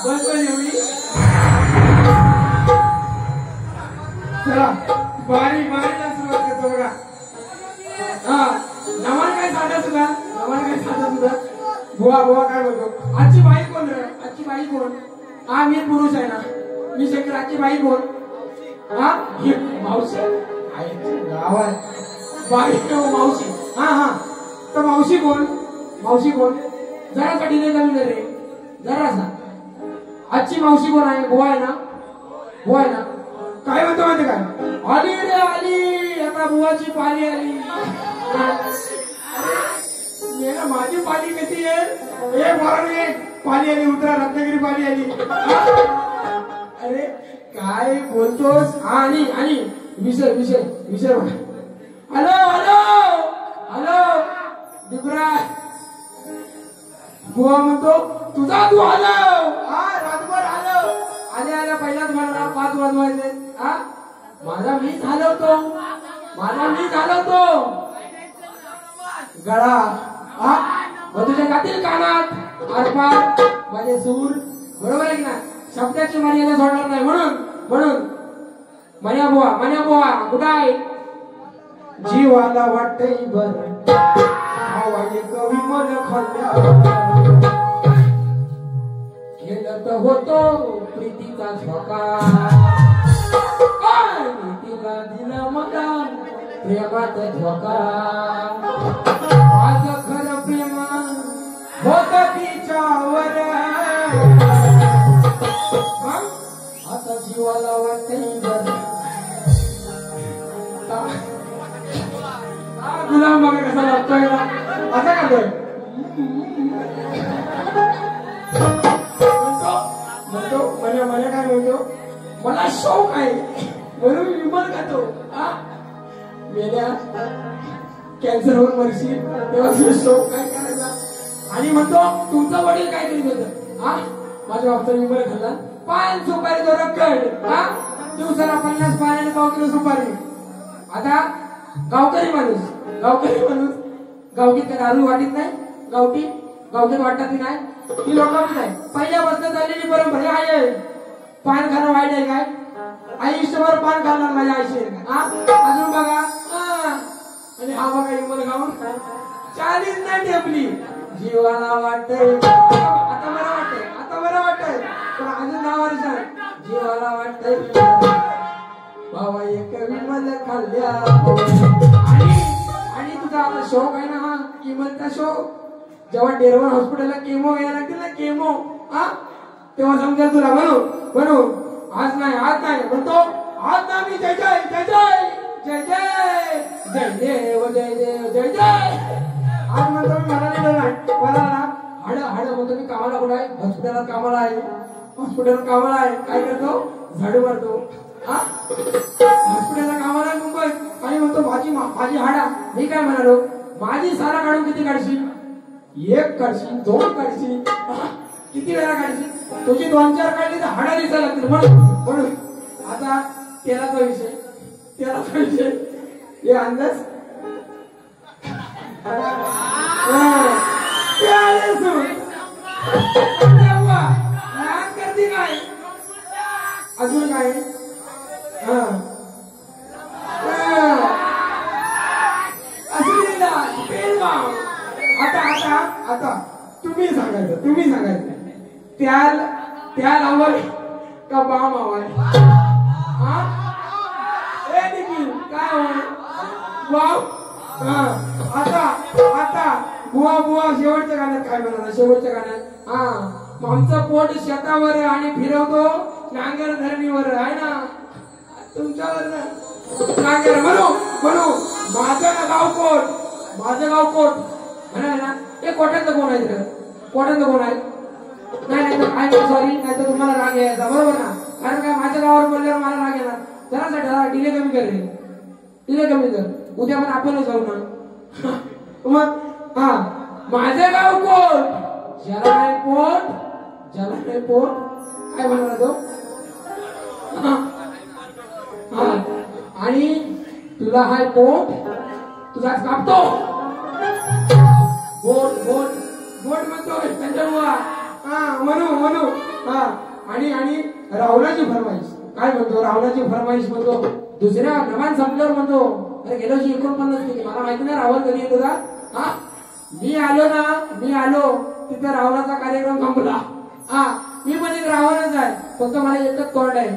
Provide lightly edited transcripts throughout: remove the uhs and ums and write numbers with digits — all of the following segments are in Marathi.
बस एवढी चला बारी बारीला सुरुवात करतो बघा. हा नमान काय सांगा सुद्धा नमान काय सांगा सुद्धा बुवा बुवा काय बोलतो. आजची बाई कोण रे? आजची बाई कोण? हा मी पुरुष आहे ना मी शंकर. आजची बाई कोण? हा मावशी गाव आहे बाई मावशी. हा हा तर मावशी कोण? मावशी कोण? जरा कठीण कमी रे जरासा. आजची मावशी कोण आहे? बुवा आहे ना बुवा आहे ना. काय म्हणतो माहिती काय? आली रे आली आता बुवाची पाली आली. माझी पाली कशी आहे? एक वारा पाली आली उतरा रत्नागिरी पाली आली. अरे काय बोलतोस? आणि आणि विषय विषय विषय हॅलो हॅलो हॅलो दुबरा बुवा म्हणतो तुझा तू आलो. हा रातभर आलो. आल्या आल्या पहिलाच म्हणाला 5 वाजवायचे. हा माझा मीच हलवतो माझा मीच हलवतो गळा. हा तुझ्या गातील कानात आरपार माझे सूर. बरोबर आहे की ना? शब्दाची मर्यादा सोडणार नाही. म्हणून म्हणून मन्या बुवा कुठं आहे? जीवाला वाटते बर हवाई कवी मन खाल्ल्या खेळत होतो प्रीतीचा झोका. तिला दिला मला प्रेमात धोका. माझं खरं प्रेम होत तिच्यावर आता जीवाला वाटते बर. गुलाम बघा कसा लागतोय ना असा करतोय. म्हणतो मला काय म्हणतो मला शौक आहे म्हणून विमान खातो. मेल्या कॅन्सर होऊन मरशील तेव्हा शौक काय करायचा. आणि म्हणतो तुमचा वडील काय करीत होतं? हा माझ्या बापचा विमान खाल्ला. 5 सुपारी जो रक्कड. हा दिवसाला 50 पाण्याने 1 किलो सुपारी. आता गावकरी माणूस गावकीत काय दारू वाटीत नाही. गावकीत वाटतात की नाही? ती लोकांची नाही पहिल्यापासून चाललेली परंपरा आहे. पान खाणं वाईट आहे काय? आयुष्यभर पान खाणार माझ्या आयुष्य. हा अजून बघा आणि हा बघा इमल खाऊन 40 नाही टेपली. जीवाला वाटतंय आता बरं वाटतंय पण अजून 10 वर्षात जीवाला वाटतंय बाबा एक विमल खाल्ल्या. आणि तुझा आता शौक आहे ना हा किमलचा शौक. जेव्हा डेरवन हॉस्पिटलला केमो घ्यायला लागतील ना केमो हा तेव्हा समजेल तुला. म्हणून आज नाही म्हणतो आज ना मी जय जय जय जय जय जय जय देव जय देव जय जय. आज म्हणतो मी मला ना हाड म्हणतो मी कामाला कुठं आहे? हॉस्पिटलात कामाला आहे. काय करतो? झाडू मारतो. हा हॉस्पिटलला कामाला आहे मुंबईत. आणि म्हणतो माझी हाडा. मी काय म्हणालो माझी सारा काढून किती काढशील? 1 काढशील 2 काढशील किती वेळा काढशील? तुझी 2-4 काढली तर हाडा दिसायला लागतील. म्हणून आता तेलाचा विषय हे अंदाज करते काय अजून काय? आता तुम्ही सांगायचं त्याल आवड का बाम आवड? काय वाव. आता बुवा शेवटच्या गाण्यात काय म्हणाला? शेवटच्या गाण्यात आमचं पोट शेतावर आणि फिरवतो नांगर धरणीवर आहे ना तुमच्यावर नांगर. म्हणू माझं गाव कोट म्हणाले ना. हे कोट्याचं कोण आहे? कोट्याचं कोण आहे? नाही सॉरी नाही तर तुम्हाला राग यायचा. बरोबर ना? कारण काय माझ्या गावावर बोलल्यावर मला राग येणार. जरा डिले कमी कर. उद्या पण आपणच जाऊ ना. मग माझं गाव कोट ज्याला नाही पोट काय म्हणाला तो? आणि तुला हाय पोट तुझाच कापतो. बोट म्हणू म्हणू हा आणि आणि रावणाची फरमाईश काय म्हणतो रावणाची फरमाईश म्हणतो दुसऱ्या नमान संपल्यावर म्हणतो अरे गेलो 49 केली मला माहिती नाही रावण कधी येतो का हा मी आलो तिथे रावणाचा कार्यक्रम संपला हा मी पण एक रावणच आहे फक्त मला एकच तोंड आहे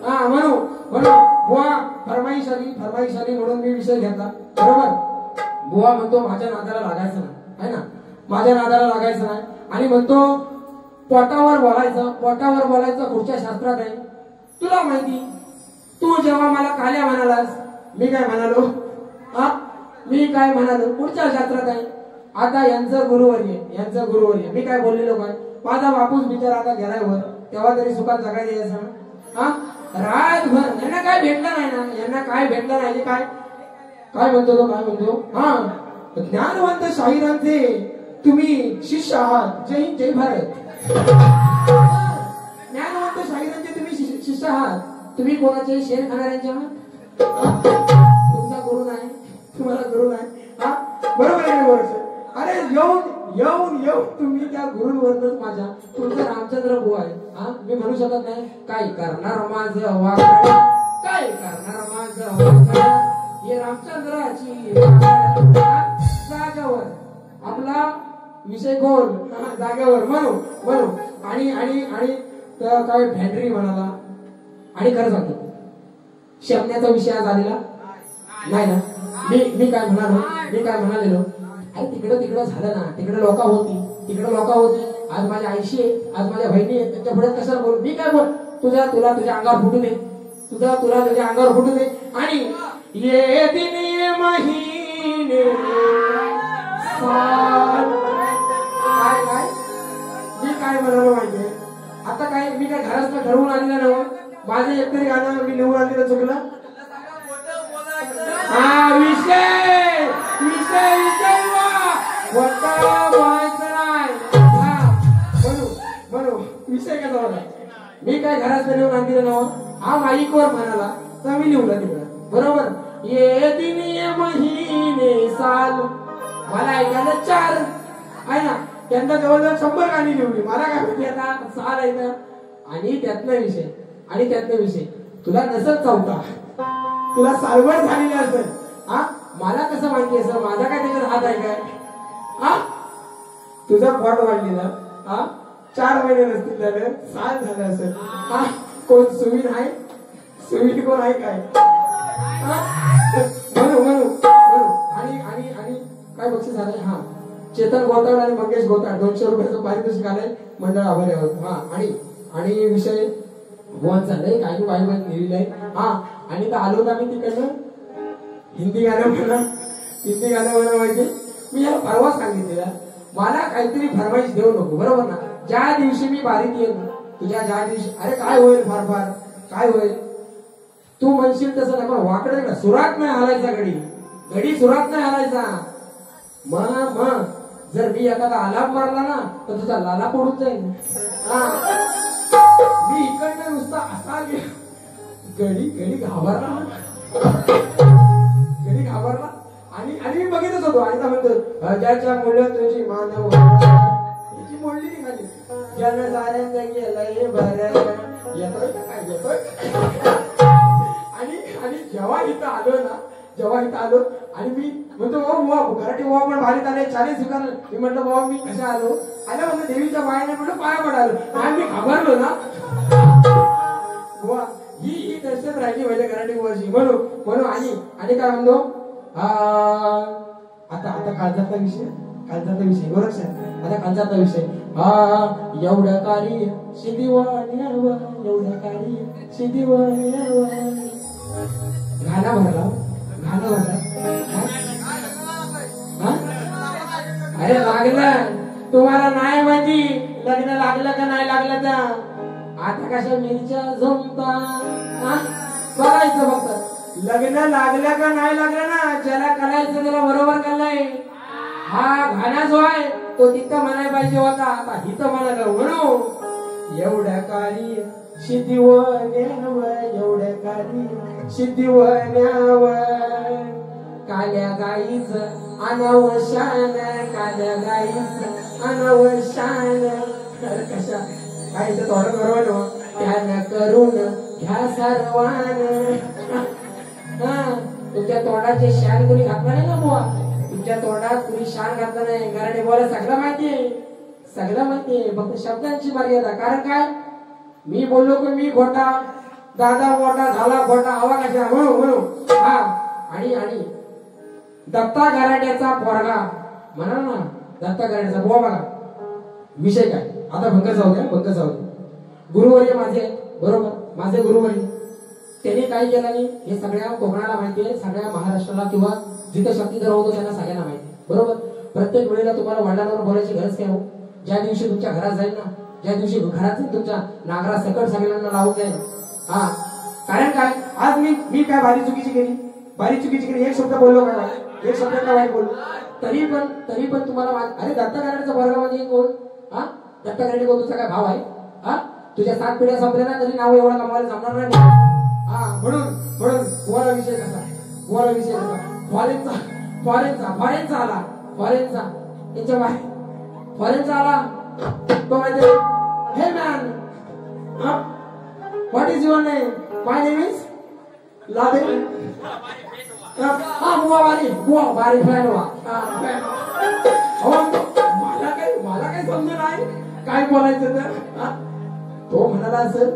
हा म्हणू बुवा फरमाईश आली म्हणून मी विषय घेतला बरोबर बुवा म्हणतो माझ्या नादाला लागायचं नाही है ना माझ्या नादाला लागायचं नाही आणि म्हणतो पोटावर बोलायचं पुढच्या शास्त्रात आहे तुला माहिती तू जेव्हा मला काल्या म्हणालास मी काय म्हणालो पुढच्या शास्त्रात आहे आता यांचं गुरुवर्य मी काय बोललेलो काय माझा बापूस बिचारा आता गेलाय तेव्हा तरी सुखात जगायला यायचं हा रातभर यांना काय भेटलं नाही काय म्हणतो हा ज्ञानवंत शाहिरांचे तुम्ही शिष्य आहात जय हिंद जय भारत ज्ञानवंत शाहिरांचे तुम्ही शिष्य आहात तुम्ही कोणाचे शेर खाणाऱ्यांचे आहात तुमचा गुरु नाही तुम्हाला गुरु नाही हा बरोबर आहे बरोबर अरे येऊन तुम्ही त्या गुरुंवरच माझ्या तुमचा रामचंद्र बुवा आहे हा मी म्हणू शकत नाही काय करणार माझं वाकडा हे रामचंद्राची जागेवर आपला विषय कोण जागेवर म्हणू आणि काय फॅन्ड्री म्हणाला आणि खरं सांगतो शमण्याचा विषय आज आलेला नाही ना मी काय म्हणालेलो अरे तिकडं झालं ना तिकडे लोक होती आज माझ्या आईशी आहे आज माझ्या बहिणी आहेत त्यांच्या पुढे कशाला बोल मी काय बोल तुला तुझ्या अंगावर फुटू दे तुझ्या अंगावर फुटू दे आणि ये दिन ये महीने काय मी काय म्हणालो माहितीये आता काय मी काय घरात ठरवून आलेलं नव्हतं माझं एकतरी गाणं मी निवडून आणलेलं चुकलं हा विषय म्हणू विषय कसा होता मी काय घरात लिहून आणलेलं नव्हतं हा माईकवर म्हणाला तर मी लिहून तिकडं बरोबर ये दिन ये महीने साल मला ऐकायला 4 आहे ना त्यांना जवळजवळ 100 गाणी लिहली मला काय माहिती आता 6 आहे आणि त्यातला विषय तुला नसत चौथा तुला सालवड झालेली असेल हा मला कसं माहिती आहे सर माझा काय त्याच्यात हात आहे काय हा तुझा पोट वाढलेला हा 4 महिने नसतील झालं 7 झालं असेल हा कोण सुविध कोण आहे काय म्हणू आणि काय बक्षीस झालंय हा चेतन गोताड आणि मंगेश गोताड 200 रुपयाचं पारितोषिक आलंय मंडळ आभारी आहोत हा आणि विषय वन झालंय काही वाईट लिहिलंय हा आणि तर आलो तर आम्ही तिकडनं हिंदी गाणं म्हणा माहिती मी याला परवा सांगितलेला मला काहीतरी फरमाईश देऊ नको बरोबर ना ज्या दिवशी मी बारीक येईल तुझ्या ज्या दिवशी अरे काय होईल फार काय होईल तू म्हणशील तसं नाही पण वाकडे ना सुरात नाही हलायचा घडी सुरात नाही हलायचा मग जर मी एखादा आलाप मारला ना तर तुझा लाला पडून जाईल मी इकडनं नुसता असा घडी घाबरला आणि मी बघितच होतो आणि म्हणतो ज्याच्या मुलं तुझी मानव याची मोडली निघाली जन साऱ्यांचा गेलंय बरं येतोय आणि जेव्हा इथं आलो आणि मी म्हणतो घराटी पण भारीत आले 40 स्वीकारलं मी म्हटलं बाबा मी कशा आलो म्हणलं देवीच्या बायाने म्हटलं पाया पडालो आणि मी घाबरलो ना ही दर्शन राहिली माझ्या घराटी वर्षी म्हणू आणि काय म्हणतो आता कालचा विषय बरोबर आता कालचा विषय एवढं कार्य शिदिवाण्यावर गाणं भरला अरे लागलं तुम्हाला नाही माहिती लग्न लागलं का नाही लागलं तर आता कशा मिरच्या जमता बघायचं फक्त लग्न लागलं का नाही लागलं ना ज्याला करायचं त्याला बरोबर केलंय हा गाणा जो आहे तो तिथं म्हणायला पाहिजे होता आता हिथं म्हणायला म्हणू एवढ्या काळी शिदिवण्यावर काल्या गाईच अनवशान अरे कशा काय इथं थोडं बरोबर त्यानं करून घ्या सर्वान. तुमच्या तोंडाचे शान कोणी घातला नाही ना बुवा. तुमच्या तोंडात कुणी शान घातलं नाही. कारण बोला सगळं माहितीये, सगळं माहितीये. फक्त शब्दांची मर्यादा. कारण काय मी बोललो की मी खोटा, दादा मोठा झाला खोटा, हवा कशा म्हणू म्हणू. हा आणि आणि दत्ता गराड्याचा पोरगा म्हणा ना, दत्ता गराड्याचा बुवा बघा विषय काय. आता भंग जाऊ द्या, भंग जाऊ द्या. गुरुवर्य माझे बरोबर, माझे गुरुवर्य त्यांनी काही केलं नाही हे सगळ्या कोकणाला माहितीये, सगळ्या महाराष्ट्राला किंवा जिथे शक्तीधर होतो त्यांना सगळ्यांना माहिती बरोबर. प्रत्येक वेळेला तुम्हाला वडिलांवर बोलायची गरज काय हो. ज्या दिवशी तुमच्या घरात जाईल ना, ज्या दिवशी घरात तुमच्या नागरा सकट सगळ्यांना लावून जाईल. हा कारण काय आज मी काय भारी चुकीची केली, भारी चुकीची केली एक शब्द बोललो का, एक शब्द का वाईट बोललो तरी पण तुम्हाला अरे दत्ता गराड्याचा वर्गामध्ये कोण. हा दत्ता गराडे कोण तुझा काय भाव आहे. हा तुझ्या 7 पिढ्या संपल्या ना तरी नाव एवढा कमावायला जमणार नाही. हा म्हणून बोला विषय कसा, बोला विषय कसा. फॉरेनचा आला, फॉरेनचा त्यांच्या बाहेर फॉरेनचा आला तो माहिती. हे man what is your name. My name is लादे. हा बुवा बारी फ्रेंड वा. मला काही समजून नाही काय बोलायचं तर. तो म्हणाला असं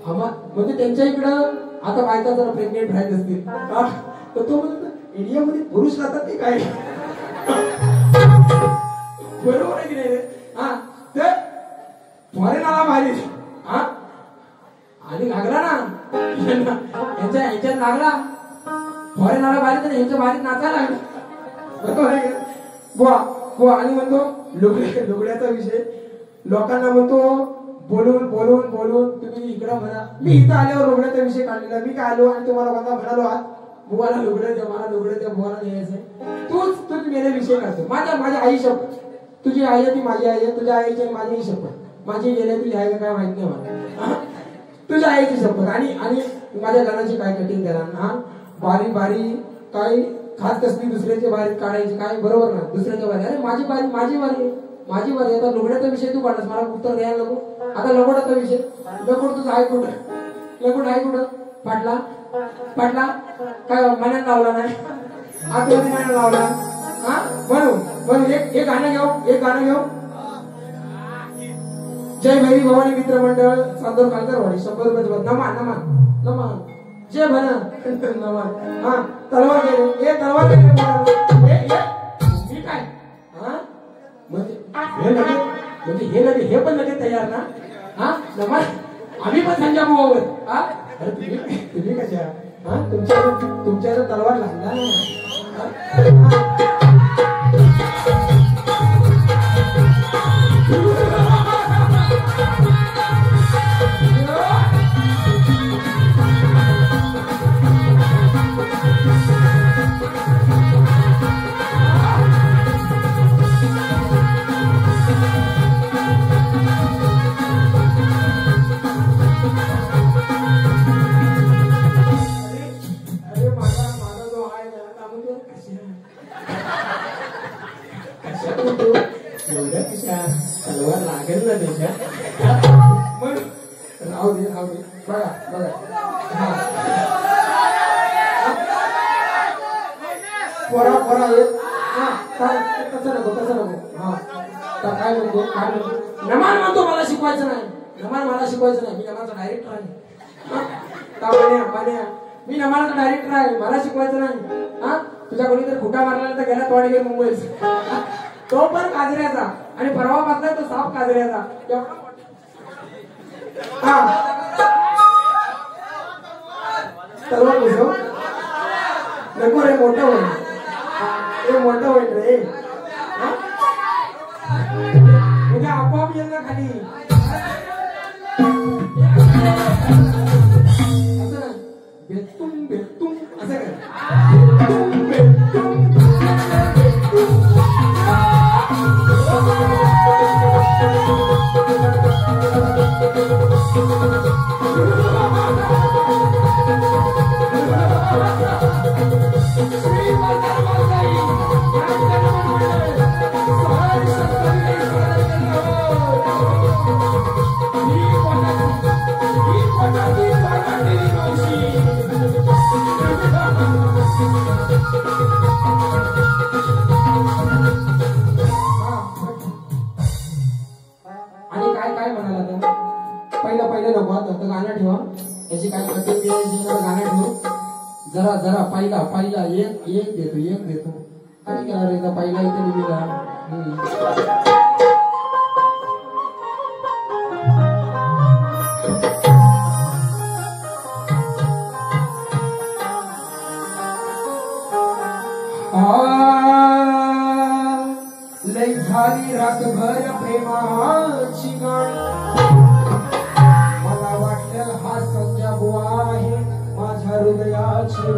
म्हणजे त्यांच्या इकडं आता बायका जरा प्रेग्नेंट राहत असतील तर तो म्हणतो इंडियामध्ये पुरुष राहतात ते काय. बरोबर आहे की नाही. हा ते फॉरेन आला भारी. हा आणि लागला ना ह्याच्यात लागला फॉरेन आला भारी तर ह्याच्या भारीत नाचायला लागला. बरोबर आहे बुवा. आणि म्हणतो लुगड्याचा विषय लोकांना म्हणतो बोलून तुम्ही इकडं म्हणा. मी इथं आल्यावर लुगड्याचा विषय काढलेला. मी काय आलो आणि तुम्हाला बघा म्हणालो आहात बुवाला लुगडं द्या, मला लुगडं द्या, बुवाला द्यायचंय. तूच मेरे विषय काढतो. माझ्या आई शपथ. तुझी आई आहे ती माझी आई आहे, तुझ्या आईची आणि माझी शपथ. माझी गेल्या तुझी आई काय माहित नाही मला. तुझ्या आईची शपथ. आणि माझ्या गाण्याची काय कटिंग करा. हा बारी काय खास कसली दुसऱ्याच्या बारीत काढायची काय बरोबर ना. दुसऱ्याच्या बारी अरे माझी बारी. आता लुगड्याचा विषय तू काढलास मला उत्तर द्यायला नको. आता लगोडाचा विषय लगोड तुझा आहे कुठं फाटला काय मनात लावला नाही आतमध्ये मनात लावला. हा म्हणून एक गाणं घेऊ. जय भैरी भवानी मित्र मंडळ चांदोर कालकरवाडी 100 रुपये. नमान जय भना नमान. हा तलवार गेले मी काय. हा म्हणजे हे पण लगेच तयार ना. हा नमान आम्ही पण संजय भाऊवर. हा अरे तुम्ही कशा. हा तुमच्या तलवार लागला. तलवार लागेल ना त्याच्या. राहू दे बघा. पोरा कसं नको. हा काय म्हणतो नमान म्हणतो मला शिकवायचं नाही. मी नमाचा डायरेक्टर आहे. मी नमाचा डायरेक्टर आहे. मला शिकवायचं नाही. हा तुझ्या कोणी तर खुटा मारला तर गेला तोड गेला मुंबईचा. तो पण काजऱ्याचा आणि परवा बसलाय तो साप काजऱ्याचा. हा तलवार घुसव नको रे. मोठं होईल रे. म्हणजे आपोआप येईल ना खाली. असं ना बेतुम असं काय. पहिलं पहिलं नको आता गाणं ठेवा याची काय कटिंग गाणं ठेवू जरा जरा पहिला पहिला एक देतो काय केला रे पहिला इथे लिहिला लई झाली रातभर प्रेमाची गाणी मला वाटलं हा संध्या बुवा आहे माझ्या हृदयाची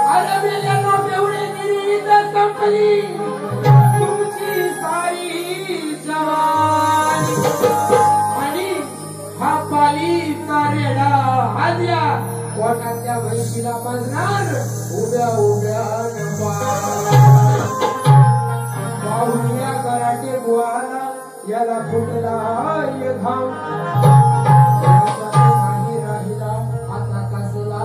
अरे मेल्यानो एवढे निरीत संपली तुमची सारी जवानी आणि हा पालीचा रेडा हाद्या कोणाच्या म्हैशीला मजणार उभ्या उभ्या बाहुल्या कराटे बुवाला याला फुटला घाम नाही राहिला आता कसला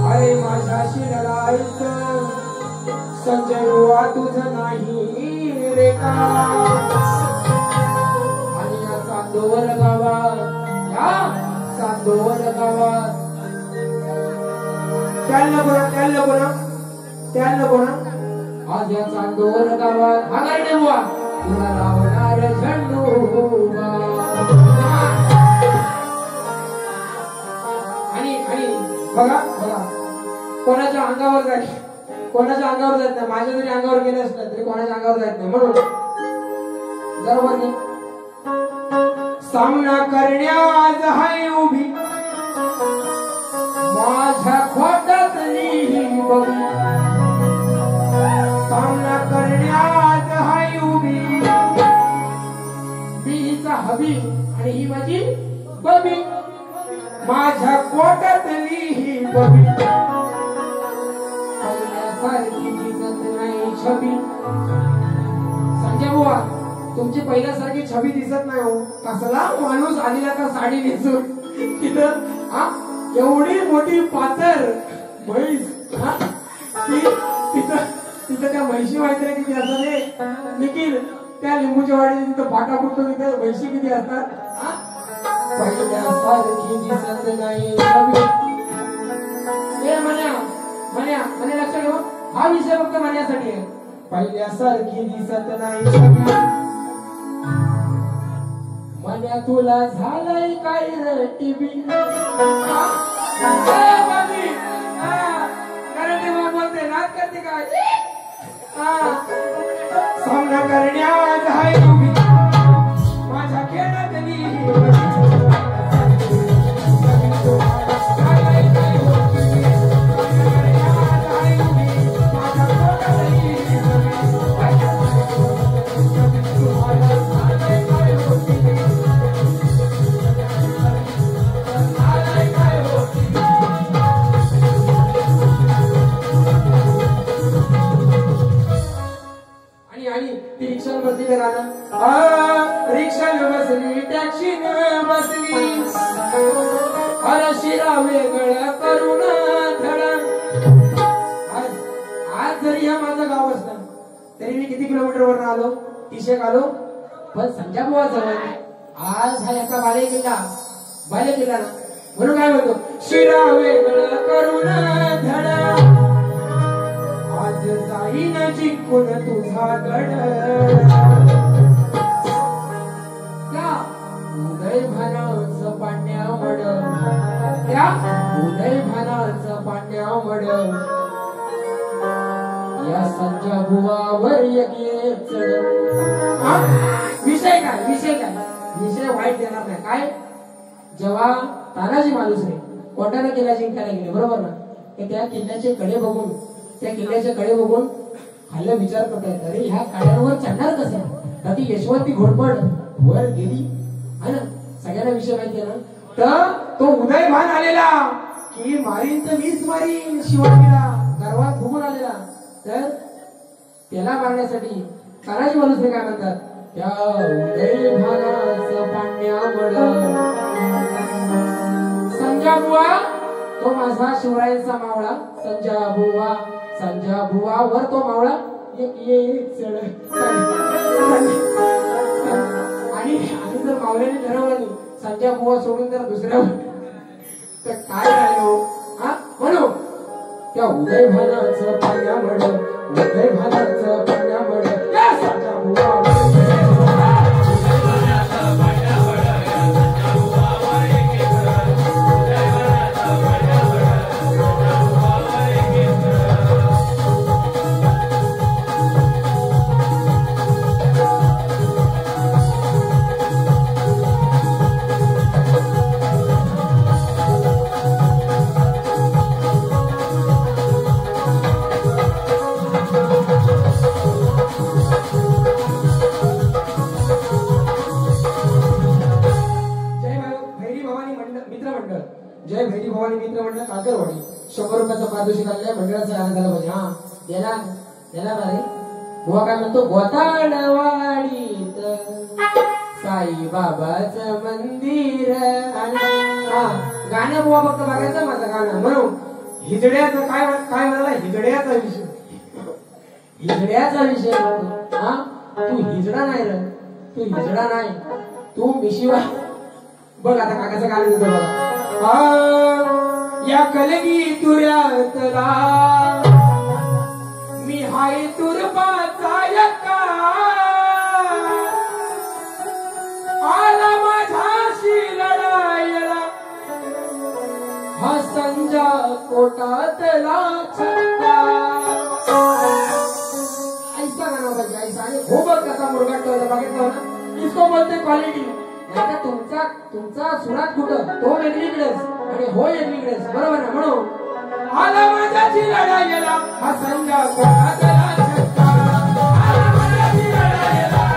अरे माझ्याशी लढायचं संजय बुवा तुझं नाही रे का आणि या चांदोवर गावात चांदोवर गावात त्यांना बोला आज या चांदोवर गावात आगाडे बुवा तुला लावणार झेंडू आणि बघा कोणाच्या अंगावर जात नाही माझ्या जरी अंगावर गेले असतात तरी कोणाच्या अंगावर जात नाही म्हणून बरोबर नाही सामना करण्यास हाय उभी माझ्या खोटातली बघू सामना करण्यास हाय उभी मी हिचा हबी आणि ही माझी बबी माझ्या कोटातली ही बबी पहिल्यासारखी दिसत नाही छबी संजय बुवा तुमची पहिल्यासारखी छबी दिसत नाही हो कसला माणूस आलेला का साडी नेसून तिथं एवढी मोठी पातर म्हैस तिथं त्या म्हैशी माहिती आहे किती असतात निखिल त्या लिंबूच्या वाडी तिथं फाटा फुटतो तिथे म्हैशी किती असतात पहिल्यासारखी दिसत नाही म्हणे लक्षात ठेवा हा विषय फक्त म्हणण्यासाठी आहे पहिल्यासारखी दिसत नाही मन्या तुला झालंय काय रे टीव्ही बोलते नाच करते काय सामना करण्यात हाय तुम्ही माझ्या खेळातली रिक्षा बसली टॅक्सी बसली अरे शिरा वेगळं करून धडा आज जरी हा माझं गाव असतं तरी मी किती किलोमीटर वर आलो 30 आलो पण संजय बुवा जवळ आज हा एका बाले किल्ला ना म्हणून काय म्हणतो शिरा वेगळं करून धडा आज जाईन जिंकून तुझा गड उदय भानाचं पांड्यावड त्या उदय भानाचं पांड्यावड या संजय बुवावर एक चढ विषय वाईट देणार नाही काय जेव्हा तानाजी मालुसरे कोटाला किल्ला जिंकायला गेले बरोबर ना त्या किल्ल्याचे कडे बघून खाल्ला विचार करतायत अरे ह्या काड्यांवर चढणार कसं तर ती यशवंती घोडपड वर गेली है ना सगळ्यांना विषय माहिती आहे ना तर तो उदय भान आलेला की मारीन तर मीच मारीन शिवाजीला गर्वात फुगून आलेला तर त्याला मारण्यासाठी तानाजी मालुसरे काय म्हणतात त्या उदय भानाचं पांड्यावड संजय बुवा तो माझा शिवरायांचा मावळा संजय बुवा वर तो मावळा एक चढ संजय बुवा सोडून जर दुसऱ्या तर काय राहिलो हा म्हणू त्या उदय भानाचं पाण्यामड उदय भानाचं पाण्यामड या संजय बुवा जय भैरी भवानी मित्र मंडळ काकरवाडी 100 रुपयाचा पारितोषिक आलेल्या मंडळाचा आनंद झाला पाहिजे हा याला बारे बुवा काय म्हणतो गोताळवाडीत साईबाबाचं मंदिर हा गाणं बुवा फक्त बघायचं माझं गाणं म्हणून हिजड्याचं काय म्हणाला हिजड्याचा विषय म्हणतो हा तू हिजडा नाही रे तू हिजडा नाही तू मिशिवा बघ आता काकाचं गाणं देतो बघा या कलगी तुऱ्यातला मी हाय तुरबाचा यका आला माझ्याशी लढायला हा संजा कोटातला छक्का ऐसा गाणं पाहिजे ऐसा आणि हो बघ कसा मुरगा ठेवला बघितलं ना इसको बोलते क्वालिटी नाही तुमचा सुरात कुठं तो वेगळीकडेच आणि हो वेगळीकडेच बरोबर ना म्हणून आला माझ्याची लढाईला हा संजा कोटातला छक्का आला माझ्याची लढाईला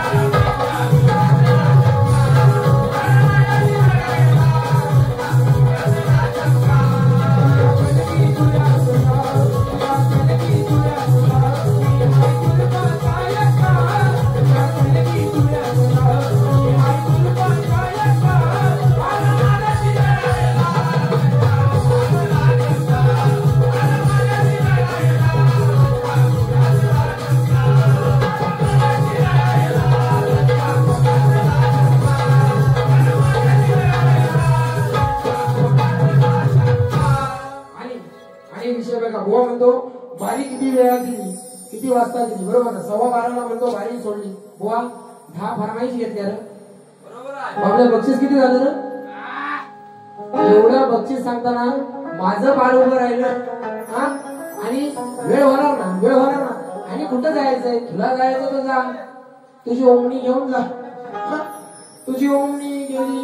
बुवा म्हणतो बारी किती वेळा दिली किती वाजता दिली बरोबर ना 12:15 म्हणतो बारी सोडली बुवा 10 फरमाईश घेतल्या रे बरोबर आपलं बक्षीस किती झालं रे एवढं बक्षीस सांगताना माझं बाळ उभं राहिलं हा आणि वेळ होणार ना आणि कुठं जायचंय तुला जायचं तर जा तुझी ओमणी घेऊन जा तुझी ओमणी गेली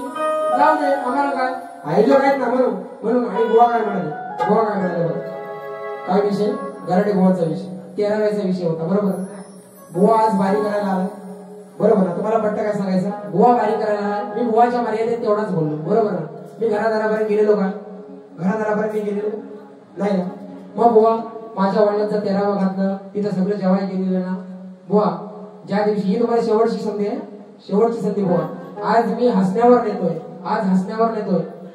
जाऊ दे आम्हाला काय आईलो काय ना म्हणून आणि बुवा काय म्हणाले काय विषय गराडे बुवाचा विषय 13व्याचा विषय होता बरोबर बुवा आज बारी करायला आला बरोबर ना तुम्हाला पट्ट काय सांगायचं बुवा बारी करायला आला मी बुवाच्या मर्यादेत तेवढाच बोललो बरोबर ना मी घरादारापर्यंत गेलेलो का घरादारापर्यंत मी गेलेलो नाही ना मग बुवा माझ्या वडिलांचं 13वा घातलं तिथं सगळं जेवाय गेलेलं ना बुवा ज्या दिवशी ही तुम्हाला शेवटची संधी बुवा आज मी हसण्यावर नेतोय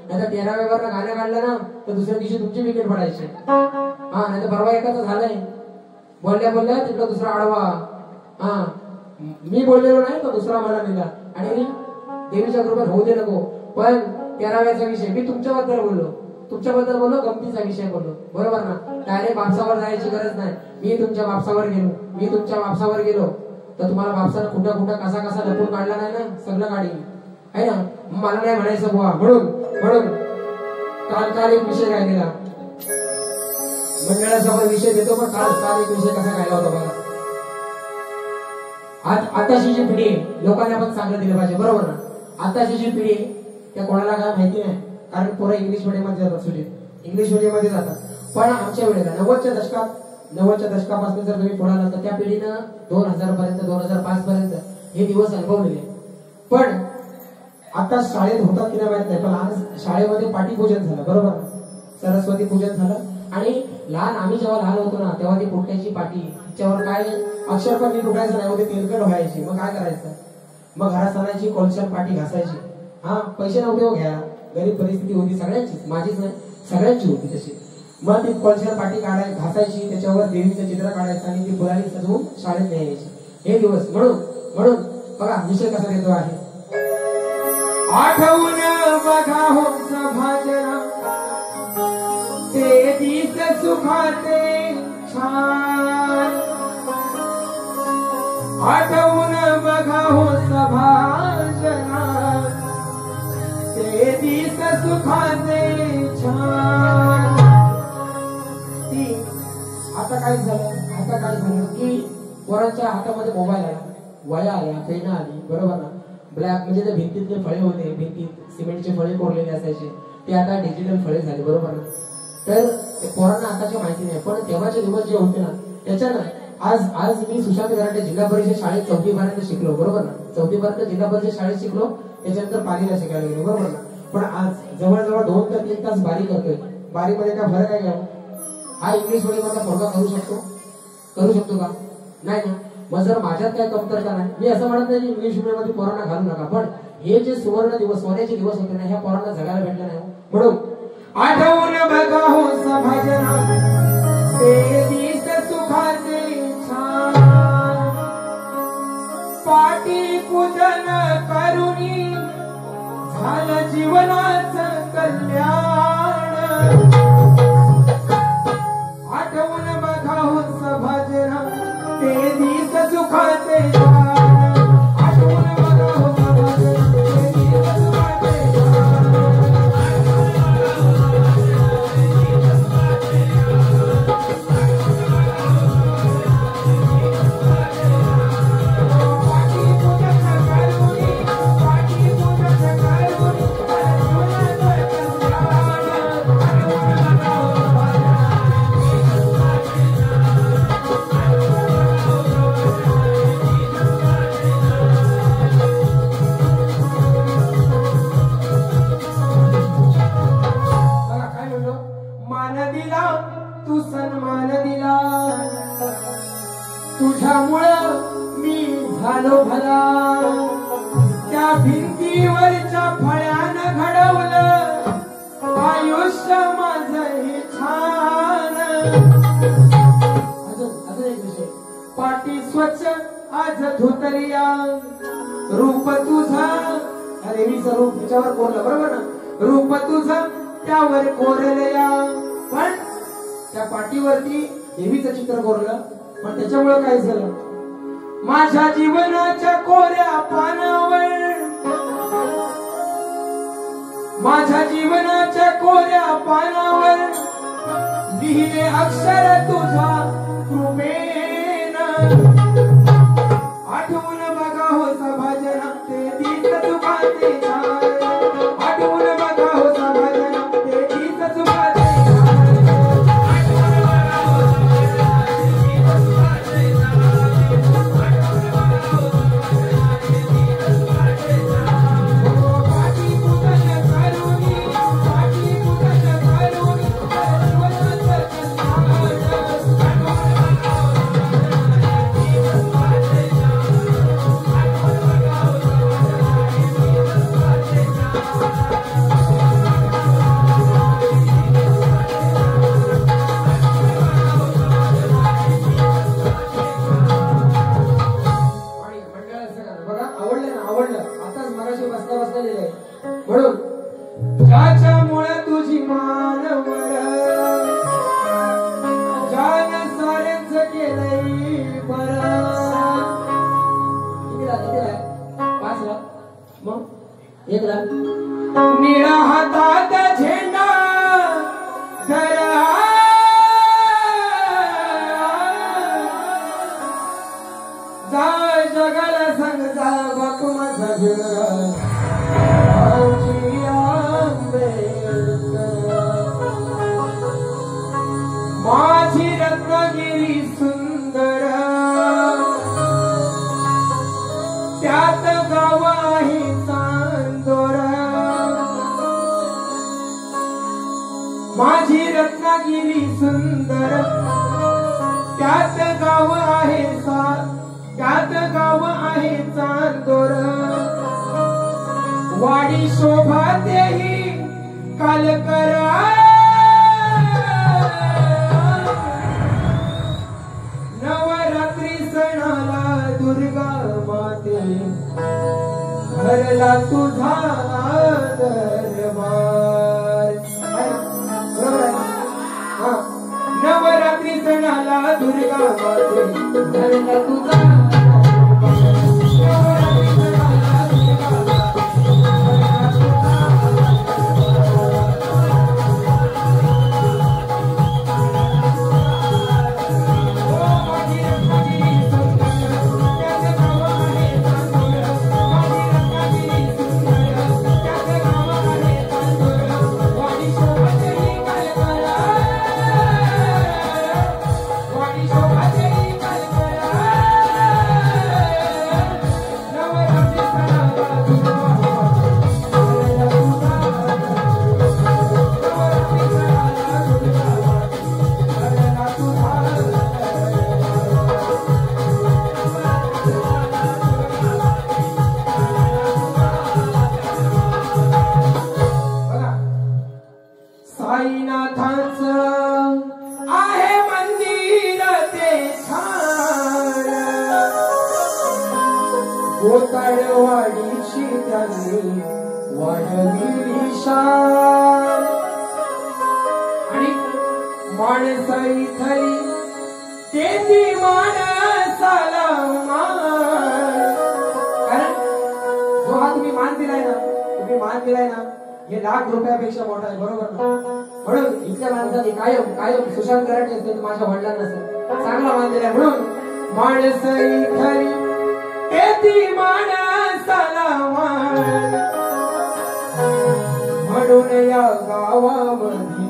नाहीतर 13व्यावर गाणं काढलं ना तर दुसऱ्या दिवशी तुमची विकेट पडायची हा नाही तर परवा एकाच झालंय बोलल्या तिकडं दुसरा आडवा हा मी बोललेलो नाही तो दुसरा मला मिळाला आणि देवीच्या कृपेत होऊ दे नको पण 13व्याचा विषय मी तुमच्याबद्दल बोललो गमतीचा विषय बोललो बरोबर ना डायरेक्ट बापसावर जायची गरज नाही मी तुमच्या बापसावर गेलो तर तुम्हाला बापसानं कुठं कसा लपून काढला नाही ना सगळं काढी आहे ना मला नाही म्हणायचं बुवा म्हणून काल एक विषय राहिलेला मंडळासमोर विषय देतो पण काल एक विषय कसा राहिला होता बघा आताची जी पिढी आहे लोकांना पण चांगलं दिलं पाहिजे बरोबर ना आताची जी पिढी आहे त्या कोणाला काय माहिती नाही कारण पोरं इंग्लिश मीडियम मध्ये जातात इंग्लिश मीडियम मध्ये जातात पण आमच्या वेळेला 90च्या दशकापासून जर तुम्ही पुढे तर त्या पिढीनं 2000 पर्यंत 2005 पर्यंत हे दिवस अनुभवलेले पण आता शाळेत होतात की नाही माहित नाही पण आज शाळेमध्ये पाठीपूजन झालं बरोबर सरस्वती पूजन झालं आणि आम्ही जेव्हा लहान होतो ना तेव्हा ती पुट्ट्याची पाटी तिच्यावर काय अक्षर पण नीट उठायचं नाही होते तेलकट व्हायची मग काय करायचं मग घरात आणायची कोलशात पाटी घासायची हा पैसे नव्हते हो घ्या गरीब परिस्थिती होती सगळ्यांचीच माझीच नाही सगळ्यांची होती तशी मग ती कोलशात पाटी घासायची त्याच्यावर देवीचं चित्र काढायचं आणि ती फुलांनी सजवून शाळेत न्यायची हे दिवस म्हणून बघा विषय कसा देतो आहे आठवून बघा हो सभाजना ते दिस सुखाचे छान आठवून बघा हो सभाजना ते दिस सुखाचे छान आता काय झालं की पोरांच्या हातामध्ये मोबाईल आला वया आल्या पेन आली बरोबर ना ब्लॅक म्हणजे ते भिंतीतले फळे होते भिंतीत सिमेंटचे फळे कोरलेले असायचे ते आता डिजिटल फळे झाले बरोबर ना तर पोरांना आताची माहिती नाही पण तेव्हाचे दिवस जे होते ना त्याच्यानं आज मी सुशांत गराटे जिल्हा परिषद शाळेत 4वी पर्यंत शिकलो बरोबर ना 4वी पर्यंत जिल्हा परिषद शाळेत शिकलो त्याच्यानंतर बारीला शिकायला गेलो बरोबर ना पण आज जवळजवळ 2 ते 3 तास बारी करतोय बारीमध्ये काय फरक आहे का हा इंग्लिश मीडियमचा पोरगा करू शकतो का नाही ना मग जर माझ्यात काय कमतरता नाही मी असं म्हणत नाही इंग्लिश मीडियम मध्ये पोरांना घालू नका पण हे जे सुवर्ण दिवस सोन्याचे दिवस होते ना ह्या पोरांना जगायला भेटले नाही म्हणून आठवून बघा हो सभाजना ते दिस सुखाचे छान पाटी पूजन करुणी झालं जीवनाचं कल्याण आठवून बघा हो सभाजना ते दिस सुखाचे आठवून बघा हो सभाजना ते दिस सुखाचे तू सन्मान दिला तुझ्यामुळं मी झालो भला त्या भिंतीवरच्या फळ्यानं घडवलं आयुष्य माझं हे छान अजून एक विषय पाटी स्वच्छ आज धोतरिया रूप तुझं देवीचं रूप त्याच्यावर कोरलं बरोबर ना रूप तुझं त्यावर कोरलया पण त्या पाठीवरती देवीचं चित्र कोरलं पण त्याच्यामुळे काय झालं माझ्या जीवनाच्या कोऱ्या पानावर माझ्या जीवनाच्या कोऱ्या पानावर लिहिले अक्षर तुझा कृपेनं आठवून बघा हो सभाजना ते दिस सुखाचे आठवून बघा हो सभाजना ते दिस सुखाचे निळा हातात झेंडा धरा जा जगाला सांग जा बापू माझा माझी रत्नागिरी सुंदर त्यात गाव आहे माझी रत्नागिरी सुंदर त्यात गाव आहे चांदोर वाडी शोभातेही कालकरा नवरात्री सणाला दुर्गा माते भरला तुझा गावात धरला तुझा आहे मंदिर ते छान गोताळवाडीची त्यांनी वाढविली शान आणि माणसाई खरी तेथी माणसाला मान कारण जो हा तुम्ही मान दिलाय ना हे ₹1,00,000 मोठा आहे बरोबर ना म्हणून इथल्या माणसाने कायम सुशांत कराटे असेल माझ्या वडिलांना असेल चांगला मान दिलाय म्हणून माणसाई खरी तेथी माणसाला मान म्हणून या गावामध्ये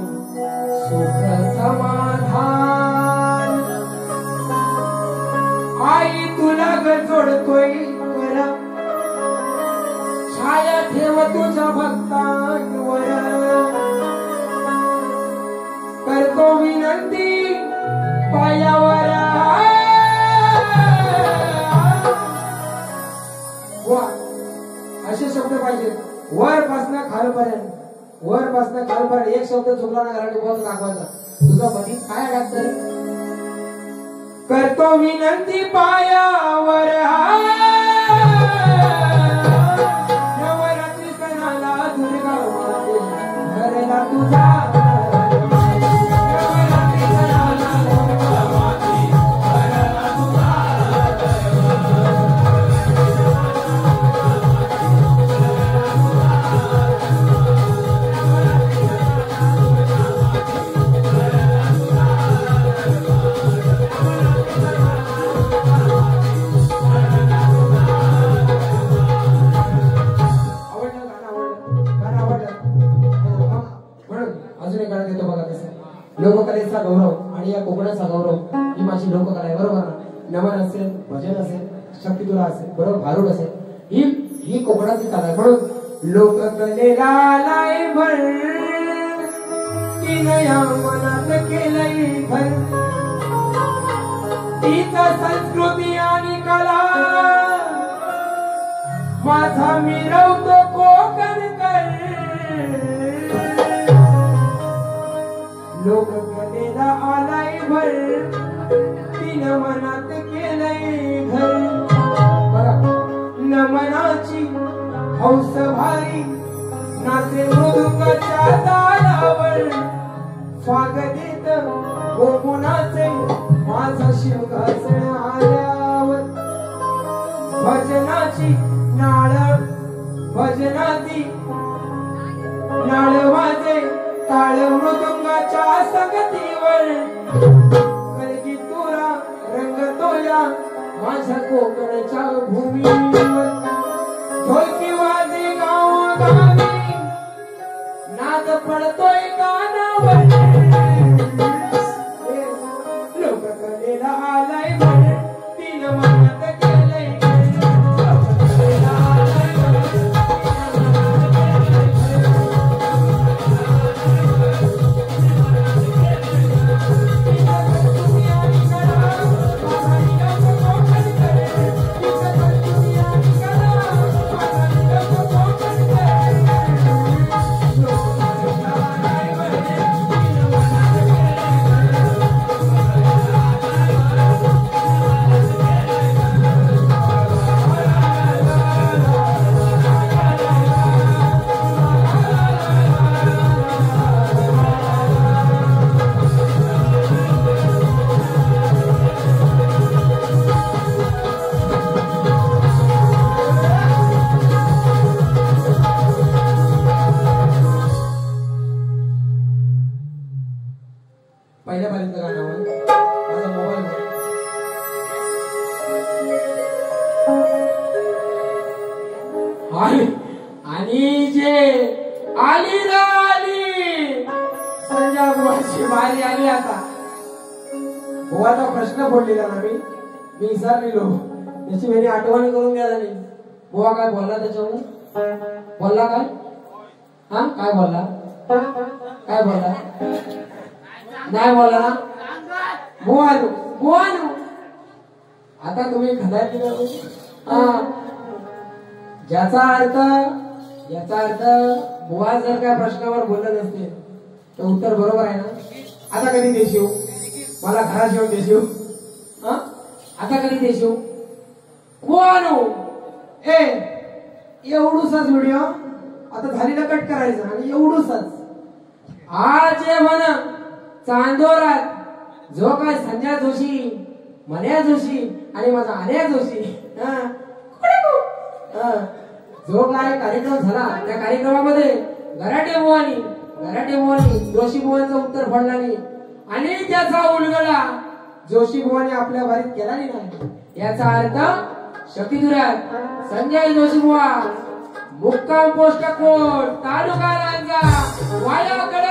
सुख समाधान आई तुला ग जोडतोय करा छाया ठेव तुझ्या भक्तांवर करतो विनंती पायावर असे शब्द पाहिजे वरपासनं खालपर्यंत एक शब्द चुकला ना घरात बोल दाखवायचा तुझा मधी काय लागतंय करतो विनंती पायावर नवरात्री सणाला दुर्गा माते घरला तुझा लोककलेचा गौरव आणि या कोकणाचा गौरव ही माझी लोककला आहे बरोबर ना नमन असेल भजन असेल शक्तितुला असेल बरोबर भारूड असेल ही कोकणाची कला आहे म्हणून लोककलेला लाई भर तिनं या मनात केलंय भर तिचा संस्कृती आणि कला माझा मिरवतो कोकणकर लोककलेला आलाय भर तिनं मनात केलंय घर नमनाची हौस भारी नाचे मृदुकाच्या तालावर स्वागतीत गोमुनाचे माझा शिवघासण आल्यावर भजनाची नाळ वाजे ताळ मृदुंगाच्या संगतीवर कलगी तुरा रंगतोया माझ्या कोकणच्या भूमीवर ढोलकी वाजे गावोगावी नाद पडतोय गाण्यावर लोककलेला आलाय भर तिनं मनात केलंय आणि जे आली ना आली संजय बुवाची बारी आली आता. बुवाचा प्रश्न बोललेला ना मी विसरलेलो. त्याची वेळी आठवण करून द्यायला नाही. बुवा काय बोलला त्याच्यावर? बोलला काय? हा काय बोलला? काय बोलला? नाही बोलला ना. बुवानो आता तुम्ही खदाय दिलं. ज्याचा अर्थ बुवा जर काय प्रश्नावर बोलत नसते तर उत्तर बरोबर आहे ना. आता कधी देशील मला घरात येऊन देशील? आता कधी देशील? कोण एवढूसाच व्हिडिओ आता झालेला कट करायचा आणि एवढूसाच. आज जे म्हण चांदोरात जो काय संजय जोशी, मन्या जोशी आणि माझा अन्या जोशी जो काय कार्यक्रम झाला त्या कार्यक्रमामध्ये गराटे बुवानी जोशी बुवांचं उत्तर फडला नाही आणि त्याचा उलगडा जोशी बुवानी आपल्या बारीत केला नाही. याचा अर्थ शक्तीधुरात संजय जोशी बुवा मुक्काम पोस्ट कोट तालुका रांजा वाया कड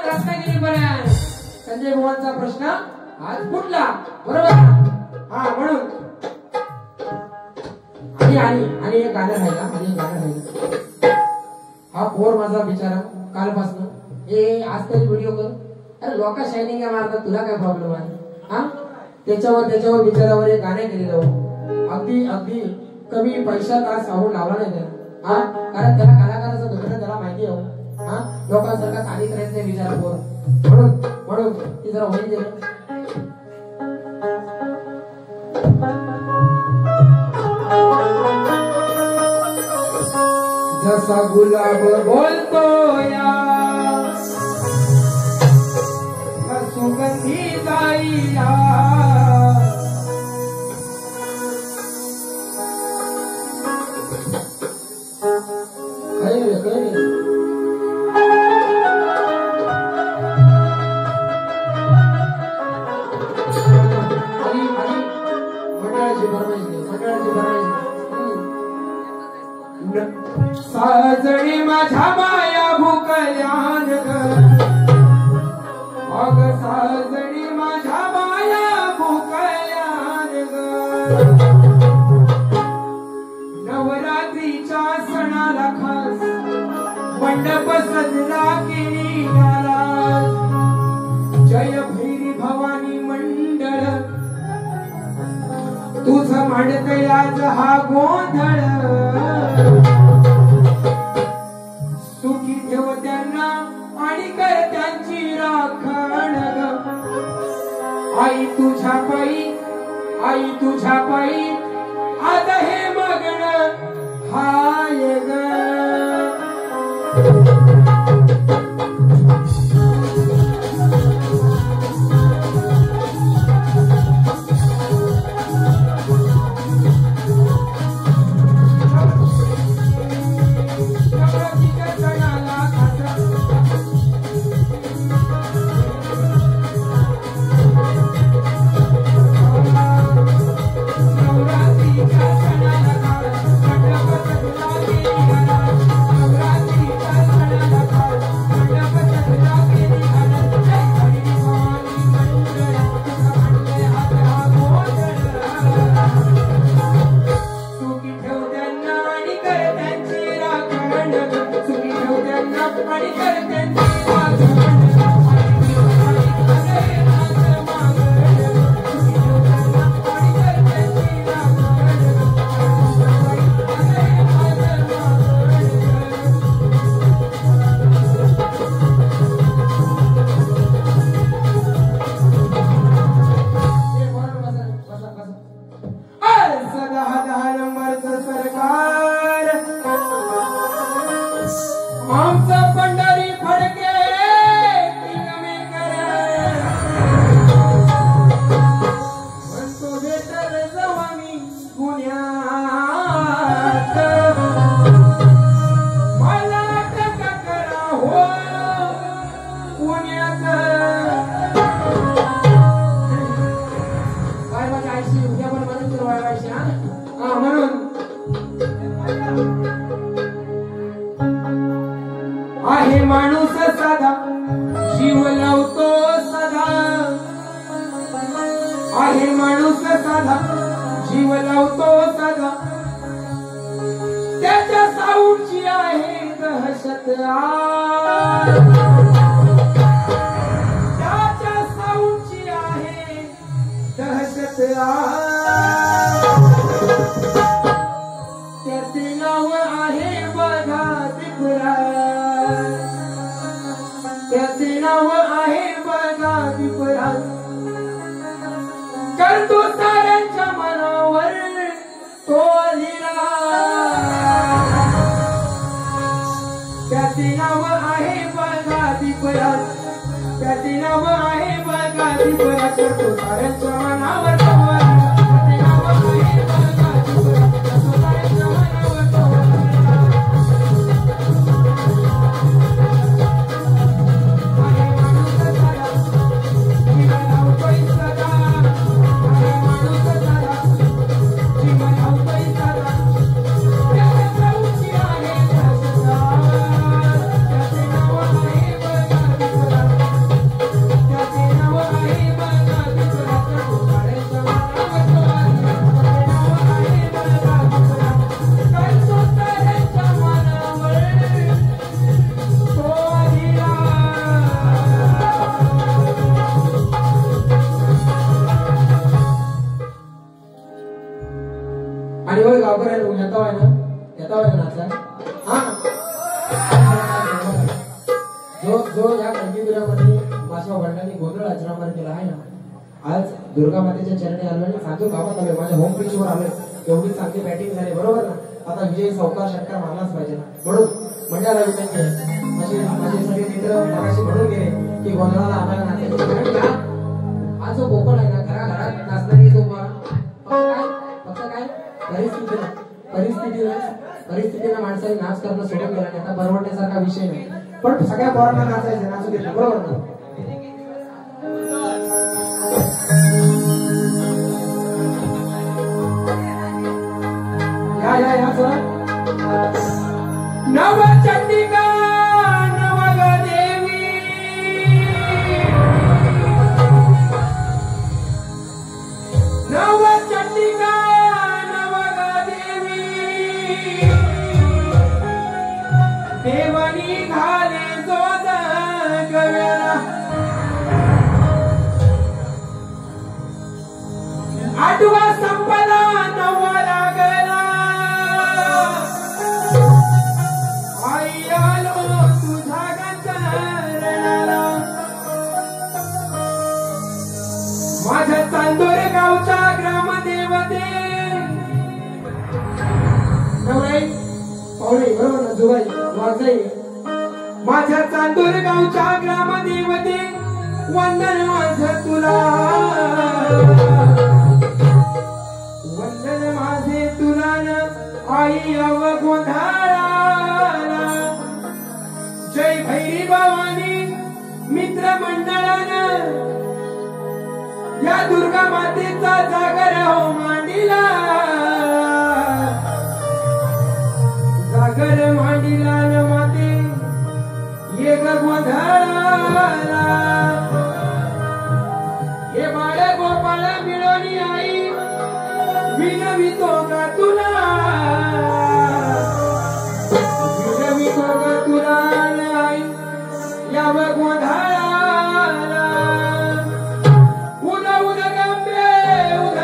रत्नागिरी पर्यंत संजय बुवांचा प्रश्न आज फुटला. बरोबर. हा म्हणून आणि एक गाणं राहिला. हा पोर माझा बिचारा कालपासून हे आज तरी व्हिडिओ कर. अरे लोका शायनिंग मारतात तुला काय प्रॉब्लेम आहे? हा त्याच्यावर बिचारावर एक गाणे केलेलं अगदी कमी पैशात आज साऊंड लावला नाही त्याला. कारण त्याला कलाकाराचं दुखणं त्याला माहिती आहे. लोकांसारखा खाली करायचं नाही बिचारा पोर. म्हणून ती जरा होईल दिलं. जसा गुलाब बोलतो या सुगंधी जाईला साजणी माझ्या माया भुकल्यान अग साजणी माझ्या माया भुकल्यान नवरात्रीच्या सणाला खास मंडप सजला केली नाराज जय भैरी भवानी मंडळ तुझं म्हणतय आज हा गोंधळ सुखी ठेव त्यांना आणि कर त्यांची राखण आई तुझ्या पायी आता हे मगन हाय ग तो सदा त्याच्या साऊची आहे दहशत त्याच्या साऊची आहे दहशत त्याचे नाव आहे बघा दिपराज त्याचे नाव आहे बघा दिपराज करतो साऱ्यांच्या मनावर तो लिला त्याचे नाव आहे बघा दिपराज त्याचे नाव आहे बघा दिपराज करतो साऱ्यांच्या मनावर तो त्याचे नाव आहे बघा दिपराज करतो साऱ्यांच्या मनावर तो आणि बघ गावकऱ्यांना येता आहे ना नाचला हा जो या कंटिन्यूमध्ये माझ्या वडिलांनी गोंधळ अजरामर केला आहे ना आज दुर्गा मातेच्या चरणी आलो आणि सांगतो गावात आलोय माझ्या होम पिचवर आलोय एवढी चांगली बॅटिंग झाली बरोबर ना आता विजय सावकार षटकार मारलाच पाहिजे ना म्हणून मंडळाला विनंती आहे माझे सगळे मित्र मगाशी म्हणून गेले की गोंधळाला आम्हाला नाचायचं हा जो गोपाळ आहे ना घराघरात नाचणारी जो फक्त काय परिस्थितीला माणसाने नाच करणं सोडून गेला आता परवडण्यासारखा विषय नाही पण सगळ्या पोरांना नाचायचं नाचू देत बरोबर ना या सर नव चंडिका नवग देवी नव चंडिका देवानी घाले जोद गव्याला आठवा संपला नववा लागला आई आलो तुझ्या गंधर्णाला माझ्या चांदोर गावच्या ग्रामदेवते नवराई पाहुणे बरोबर ना जुगाई वाजाई माझ्या चांदोर गावच्या ग्रामदेवते वंदन माझं तुला वंदन माझे तुला न आई अव गोंधळाला जय भैरी भवानी मित्र मंडळानं या दुर्गा मातेचा जागर हो मांडिला जागर मांडिला न माते ये गोंधळाला हे बाळ गोपाळ मिळवणी आई विनवितो का तुला विनवितो का तुला आई या गोंधळाला उद उद गंबे उद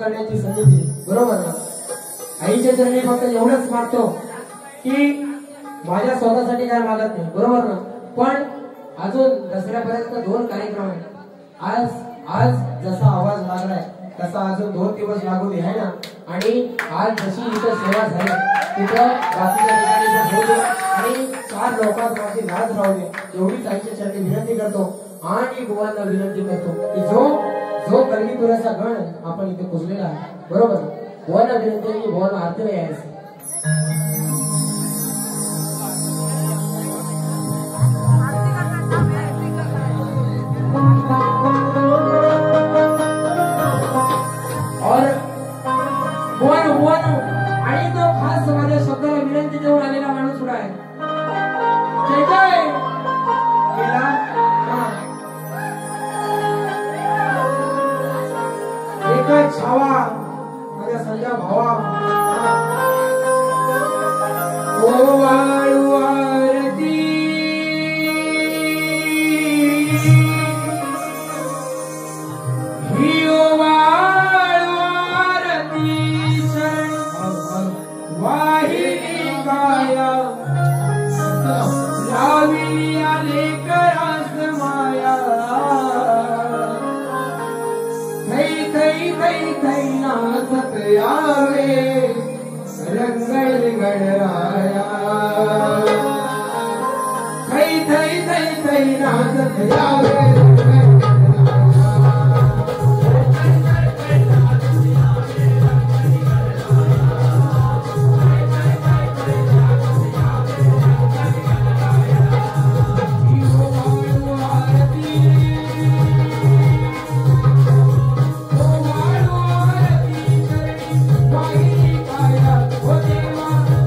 करण्याची संधी दिली, बरोबर ना? आईच्या चरणी फक्त एवढंच मागतो की माझ्या स्वतःसाठी काय मागत नाही, बरोबर ना? पण अजून दसऱ्यापर्यंत 2 कार्यक्रम आहेत. आज जसा आवाज लागलाय तसा अजून 2 दिवस लागू दे, आहे ना? आणि आज जशी इथं सेवा झाली तिथं बाकीच्या ठिकाणी होऊ दे आणि 4 लोकांत माझी लाज राहू दे, एवढीच आईच्या चरणी विनंती करतो. आणि बुवांना विनंती करतो की जो कलगीपुराचा गण आपण इथे पुजलेला आहे, बरोबर? बुवांना विनंती आहे की बुवांना आरतीला यायचं. आणि तो खास माझ्या शब्दाला विनंती देऊन आलेला माणूस सुद्धा आहे. जय जय एक छावा माझ्या संध्या भावा ओ वाळू आरती ही ओ वाळू आरती वाहिनी काया लाविली आले करास माया थै थै थै थै नाचत यावे रंगळ गणराया थै थै थै थै नाचत यावे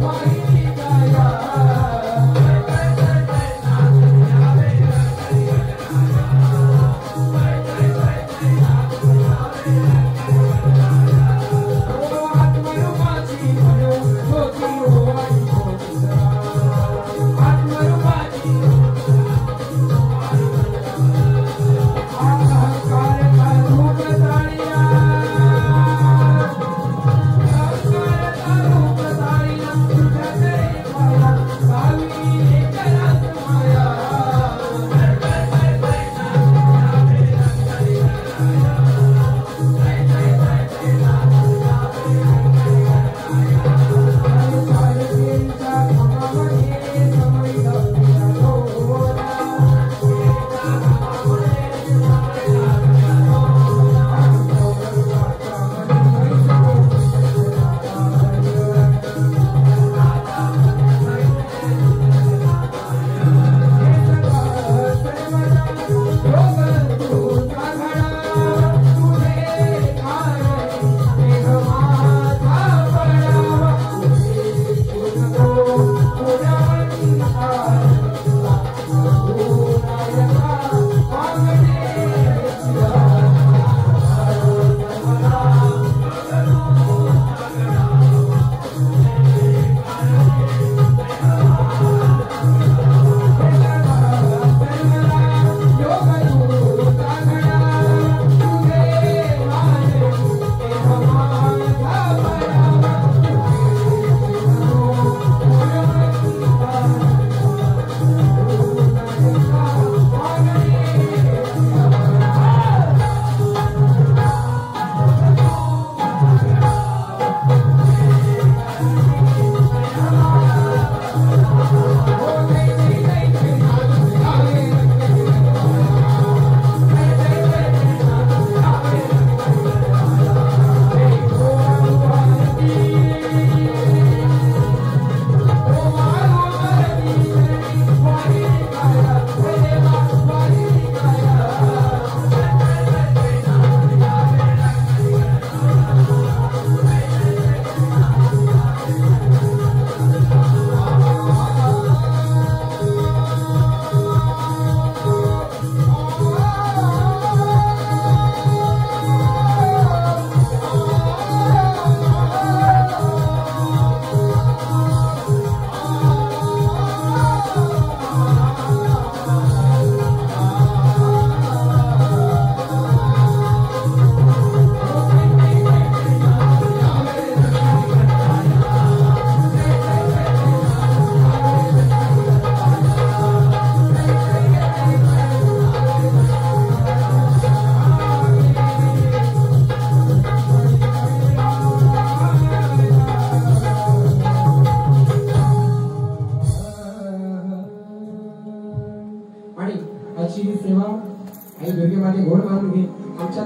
Bye.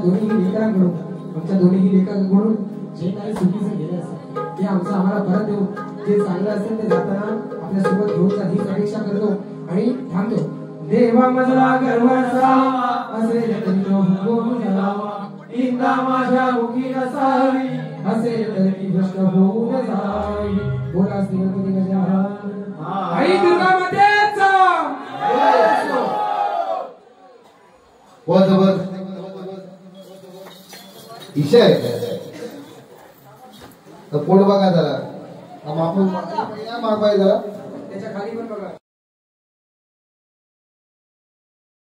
दोन्ही लेकरांकडून आमच्या दोन्ही लेकरांकडून जे काही चुकीचं गेलं असेल ते आमचं आम्हाला परत देऊ, जे चांगलं असेल ते जाताना आपल्या सोबत घेऊन जा हीच अपेक्षा करतो आणि थांबतो. देवा मजला गर्वाचा असेल तरी तो होऊन जावा, निंदा माझ्या मुखी नसावी, असेल तरी ती भ्रष्ट होऊन जावी. बोला श्रीमती गजानन आई दुर्गा मातेचा ईशा आहे तर पोट बघा जरा मागवाय जरा त्याच्या खाली पण बघा.